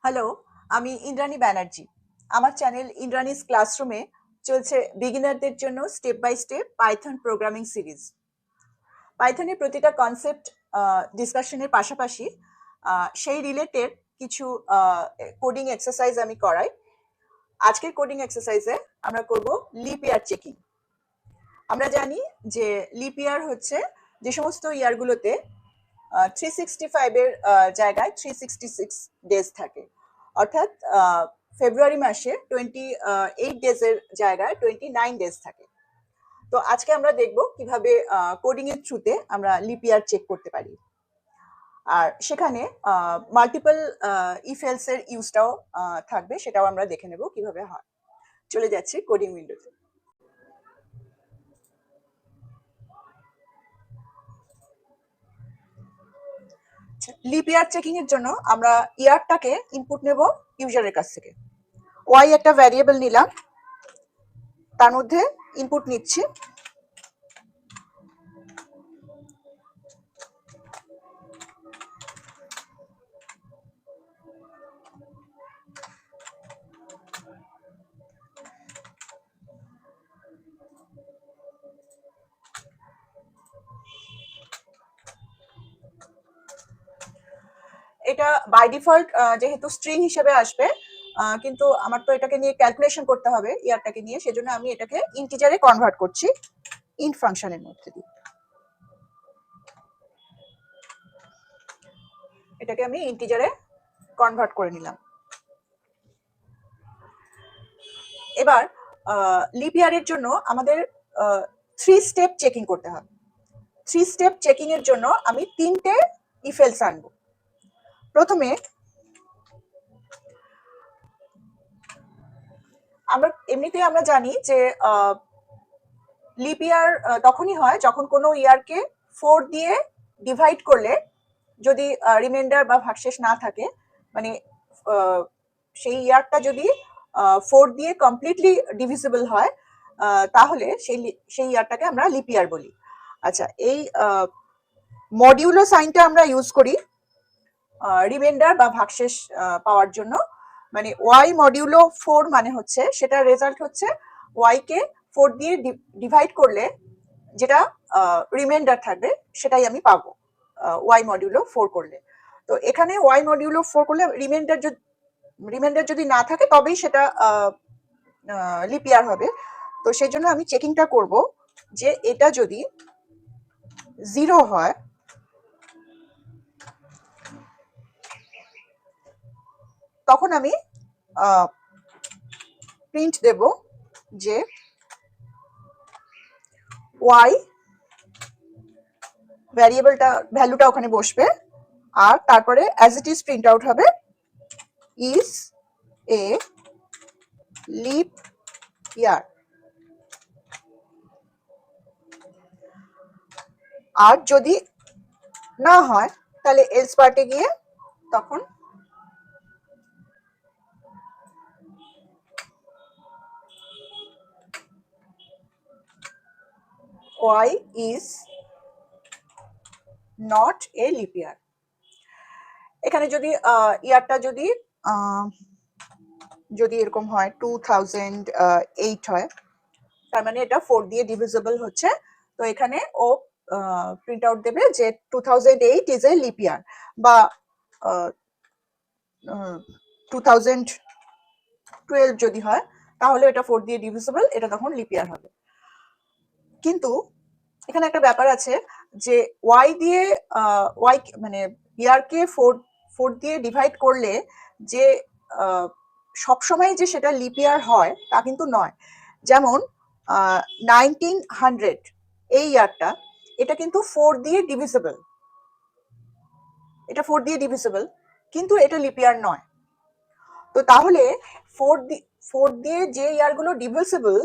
Hello, আমি ইন্দ্রাণী ব্যানার্জি। আমার channel Indrani's ক্লাসরুমে চলছে বিগিনারদের জন্য step by step python programming series. পাইথনের প্রতিটা কনসেপ্ট ডিসকাশনের পাশাপাশি সেই রিলেটেড কিছু কোডিং এক্সারসাইজ আমি করাই। আজকের কোডিং এক্সারসাইজে আমরা করব লিপ ইয়ার চেকিং। আমরা জানি যে লিপ ইয়ার হচ্ছে যে সমস্ত ইয়ারগুলোতে 365 এর জায়গায় 366 ডেজ থাকে, অর্থাৎ ফেব্রুয়ারি মাসে 28 ডেজের জায়গায় 29 ডেজ থাকে। তো আজকে আমরা দেখব কিভাবে কোডিং এর থ্রুতে আমরা লিপ ইয়ার চেক করতে পারি, আর সেখানে মাল্টিপল ইফ এলস এর ইউজটাও থাকবে, সেটাও আমরা দেখে নেব কিভাবে হয়। চলে যাচ্ছি কোডিং উইন্ডোতে। লিপ ইয়ার চেকিং এর জন্য আমরা ইয়ারটাকে ইনপুট নেব ইউজারের কাছ থেকে। ওয়াই একটা ভ্যারিয়েবল নিলাম, তার মধ্যে ইনপুট নিচ্ছি। এটা বাই ডিফল্ট যেহেতু স্ট্রিং হিসেবে আসবে, কিন্তু আমার তো এটাকে নিয়ে ক্যালকুলেশন করতে হবে ইয়ারটাকে নিয়ে, সেজন্য আমি এটাকে ইন্টিজারে কনভার্ট করছি ইন্ট ফাংশনের মধ্যে দিয়ে। এটাকে আমি ইন্টিজারে কনভার্ট করে নিলাম। এবার লিপ ইয়ারের জন্য আমাদের 3 স্টেপ চেকিং করতে হবে। 3 স্টেপ চেকিং এর জন্য আমি 3টে ইফ এলস আনবো। প্রথমে এমনিতেই আমরা জানি যে লিপ ইয়ার তখনই হয় যখন কোনো ইয়ারকে 4 দিয়ে ডিভাইড করলে যদি রিমাইন্ডার বা ভাগশেষ না থাকে, মানে সেই ইয়ারটা যদি 4 দিয়ে কমপ্লিটলি ডিভিজিবল হয়, তাহলে সেই ইয়ারটাকে আমরা লিপ ইয়ার বলি। আচ্ছা, এই মডিউলো সাইনটা আমরা ইউজ করি রিমাইন্ডার বা ভাগশেষ পাওয়ার জন্য। মানে ওয়াই মডিউলো 4 মানে হচ্ছে সেটার রেজাল্ট হচ্ছে ওয়াই কে 4 দিয়ে ডিভাইড করলে যেটা রিমাইন্ডার থাকবে সেটাই আমি পাবো ওয়াই মডিউলো 4 করলে। তো এখানে ওয়াই মডিউলো 4 করলে রিমাইন্ডার যদি না থাকে তবেই সেটা লিপ ইয়ার হবে। তো সেই জন্য আমি চেকিংটা করব যে এটা যদি 0 হয় তখন আমি প্রিন্ট দেব যে ওয়াই ভ্যারিয়েবলটা ভ্যালুটা ওখানে বসবে, আর তারপরে as it is print out হবে ইজ এ লিপ ইয়ার। আর যদি না হয় তাহলে এলস পার্টে গিয়ে তখন Y is not a leap year. এখানে যদি ইয়ারটা যদি এরকম হয় 2008 হয়, তার মানে এটা 4 দিয়ে ডিভিজিবল হচ্ছে। তো এখানে ও প্রিন্ট আউট দেবে যে 2008 ইজ এ লিপ ইয়ার, বা 2012 যদি হয় তাহলে এটা 4 দিয়ে ডিভিজিবল, এটা তখন লিপ ইয়ার হবে। কিন্তু এখানে একটা ব্যাপার আছে যে ওয়াই দিয়ে ওয়াই মানে ইয়ারকে 4 দিয়ে ডিভাইড করলে যে সবসময় যে সেটা লিপ ইয়ার হয় তা কিন্তু নয়। যেমন 1900 এই ইয়ারটা, এটা কিন্তু 4 দিয়ে ডিভিজিবল, এটা 4 দিয়ে ডিভিজিবল, কিন্তু এটা লিপ ইয়ার নয়। তো তাহলে 4 দিয়ে যে ইয়ারগুলো ডিভিজিবল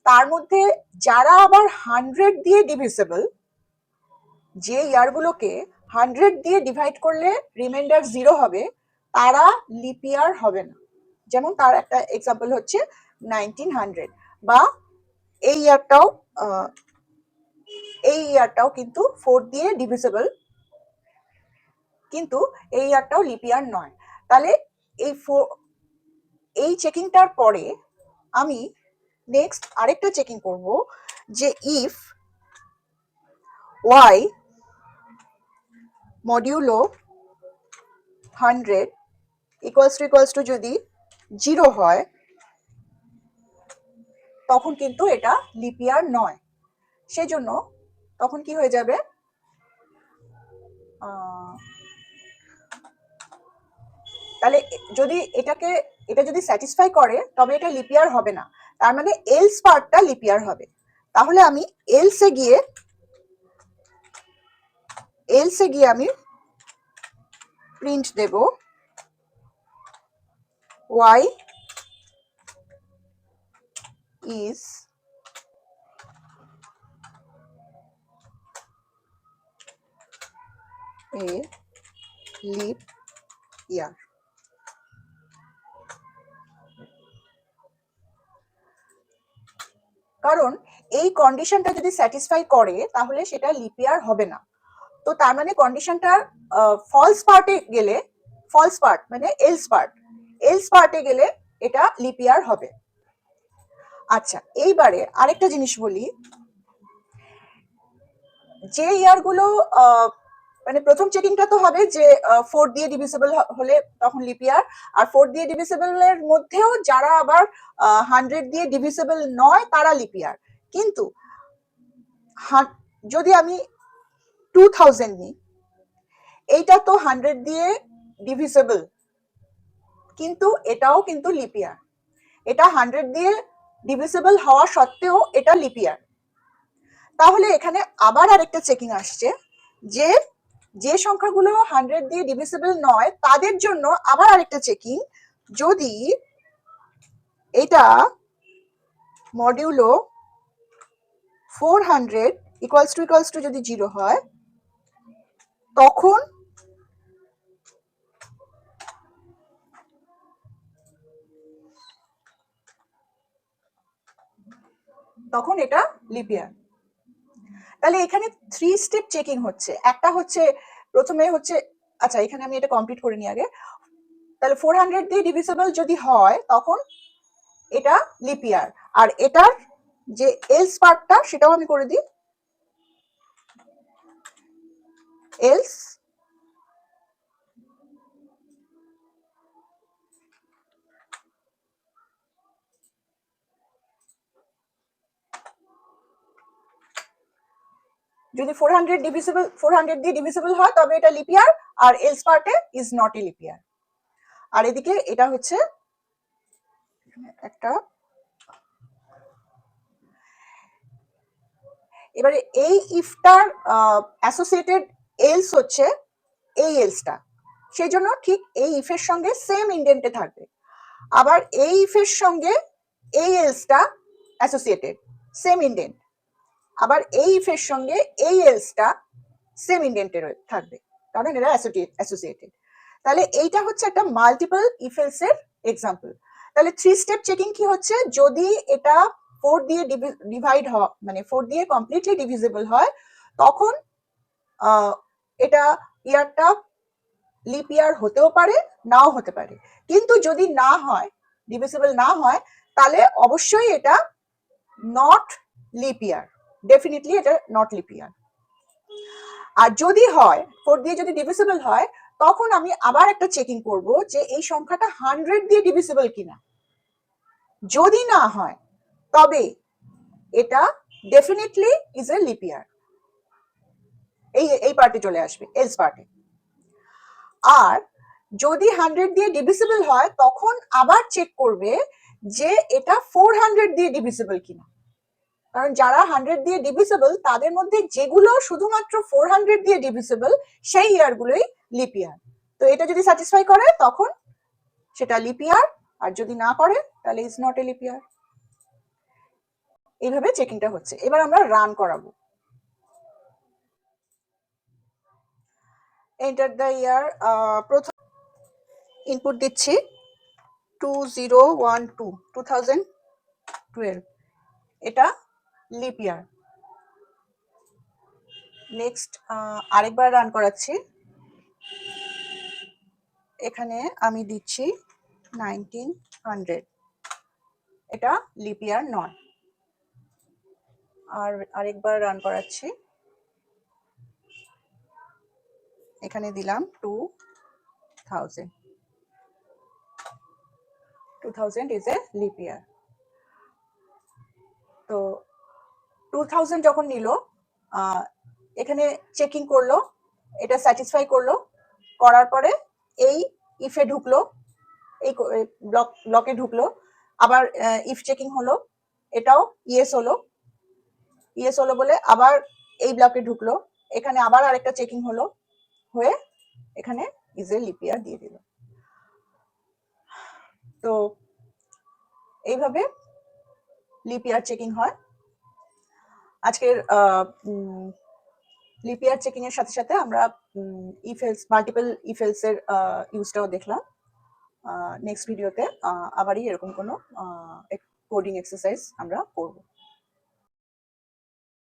তার মধ্যে যারা আবার 100 দিয়ে ডিভিজিবল, যে ইয়ারগুলোকে 100 দিয়ে ডিভাইড করলে রিমাইন্ডার 0 হবে, তারা লিপ ইয়ার হবে না। যেমন তার একটা এক্সাম্পল হচ্ছে 1900, বা এই ইয়ারটাও কিন্তু 4 দিয়ে ডিভিজিবল, কিন্তু এই ইয়ারটাও লিপ ইয়ার নয়। তাহলে এই চেকিংটার পরে আমি নেক্সট আরেকটা চেকিং করব যে if y modulo 100 equals to যদি 0 হয় তখন কিন্তু এটা লিপ ইয়ার নয়। সেজন্য তখন কি হয়ে যাবে, তাহলে যদি এটা যদি স্যাটিসফাই করে তবে এটা লিপ ইয়ার হবে না, তার মানে এলস পার্টটা লিপ ইয়ার হবে। তাহলে আমি এলসে গিয়ে আমি প্রিন্ট দেব y is a leap year। কারণ এই কন্ডিশনটা যদি স্যাটিসফাই করে তাহলে সেটা লিপ ইয়ার হবে না। তো তার মানে কন্ডিশনটা ফলস পার্টে গেলে, ফলস পার্ট মানে এলস পার্টে গেলে এটা লিপ ইয়ার হবে। আচ্ছা, এইবারে আরেকটা জিনিস বলি, যে ইয়ারগুলো মানে প্রথম চেকিংটা তো হবে যে 4 দিয়ে ডিভিজিবল হলে তখন লিপ ইয়ার, আর 4 দিয়ে ডিভিজিবল এর মধ্যেও যারা আবার 100 দিয়ে ডিভিজিবল নয় তারা লিপ ইয়ার। কিন্তু যদি আমি 2000 নিই, এইটা তো 100 দিয়ে ডিভিজিবল, কিন্তু এটাও কিন্তু লিপ ইয়ার। এটা 100 দিয়ে ডিভিজিবল হওয়া সত্ত্বেও এটা লিপ ইয়ার। তাহলে এখানে আবার আরেকটা চেকিং আসছে যে যে সংখ্যাগুলো 100 দিয়ে ডিভিজিবল নয় তাদের জন্য আবার আরেকটা চেকিং, যদি এটা মডিউলো 400 ইকুয়ালস টু যদি 0 হয় তখন এটা লিপ ইয়ার। তাহলে এখানে 3 স্টেপ চেকিং হচ্ছে। একটা হচ্ছে প্রথমে হচ্ছে, আচ্ছা এখানে আমি এটা কমপ্লিট করে নিই আগে। তাহলে 400 দিয়ে ডিভিজিবল যদি হয় তখন এটা লিপ ইয়ার, আর এটার যে এলস পার্টটা সেটাও আমি করে দিই, এলস যদি 400 দিয়ে ডিভিজিবল হয় তবে এটা লিপ ইয়ার, আর এলস পার্টে is not a leap year. আর এদিকে এটা হচ্ছে একটা, এবারে এই ইফটার অ্যাসোসিয়েটেড এলস হচ্ছে এই এলসটা, সেই জন্য ঠিক এই ইফের সঙ্গে সেম ইন্ডেন্টে থাকবে। আবার এই ইফের সঙ্গে এই এলসটা অ্যাসোসিয়েটেড, সেম ইন্ডেন্ট। আবার এই ইফের সঙ্গে এই এলসটা সেম ইন্ডেন্টে থাকবে, কারণ এরা অ্যাসোসিয়েটেড। তাহলে এইটা হচ্ছে একটা মাল্টিপল ইফ এলস এর এক্সাম্পল। তাহলে 3 স্টেপ চেকিং কি হচ্ছে, যদি এটা 4 দিয়ে ডিভাইড হয় মানে 4 দিয়ে কমপ্লিটলি ডিভিজিবল হয় তখন এটা ইয়ারটা লিপ ইয়ার হতেও পারে নাও হতে পারে। কিন্তু যদি না হয়, ডিভিজিবল না হয়, তাহলে অবশ্যই এটা নট লিপ ইয়ার, ডেফিনেটলি এটা নট লিপ ইয়ার। আর যদি হয় 4 দিয়ে যদি ডিভিজিবল হয় তখন আমি আবার একটা চেকিং করব যে এই সংখ্যাটা 100 দিয়ে ডিভিজিবল কিনা। যদি না হয় তবে এটা ডেফিনেটলি ইজ এ লিপ ইয়ার, এই পার্টে চলে আসবে, এলস পার্টে। আর যদি 100 দিয়ে ডিভিজিবল হয় তখন আবার চেক করবে যে এটা 400 দিয়ে ডিভিজিবল কিনা, কারণ যারা 100 দিয়ে ডিভিজিবল তাদের মধ্যে যেগুলো শুধুমাত্র 400 দিয়ে ডিভিজিবল সেই ইয়ারগুলোই লিপ ইয়ার। তো এটা যদি স্যাটিসফাই করে তখন সেটা লিপ ইয়ার, আর যদি না করে তাহলে ইজ নট এ লিপ ইয়ার। এইভাবে চেকিংটা হচ্ছে। এবার আমরা রান করাবো। এন্টার দ্য ইয়ার, প্রথম ইনপুট দিচ্ছি 2012, এটা লিপ ইয়ার। নেক্সট আরেকবার রান করাচ্ছি, এখানে আমি দিচ্ছি 1900, এটা লিপ ইয়ার নয়। আর আরেকবার রান করাচ্ছি, এখানে দিলাম 2000 ইজ এ লিপ ইয়ার। তো 2000 যখন নিল, এখানে চেকিং করলো, এটা স্যাটিসফাই করলো, করার পরে এই ইফে ঢুকলো, এই ব্লকে ঢুকলো, আবার ইফ চেকিং হলো, এটাও ইয়েস হলো বলে আবার এই ব্লকে ঢুকলো, এখানে আবার আরেকটা চেকিং হলো, হয়ে এখানে ইজ এ লিপ ইয়ার দিয়ে দিল। তো এইভাবে লিপ ইয়ার চেকিং হয়। আজকের লিপ ইয়ার চেকিং এর সাথে সাথে আমরা মাল্টিপল ইফেলস এর ইউজটাও দেখলাম। নেক্সট ভিডিওতে আবারই এরকম কোনো কোডিং এক্সারসাইজ আমরা করব।